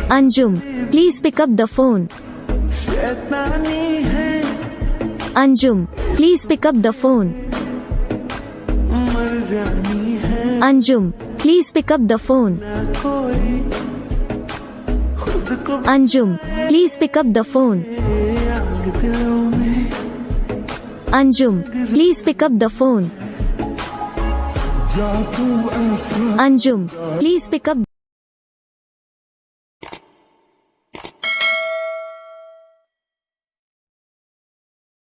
Anjum, please pick up the phone. Anjum, please pick up the phone. Anjum, please pick up the phone. Anjum, please pick up the phone. Anjum, please pick up the phone. Anjum, please pick up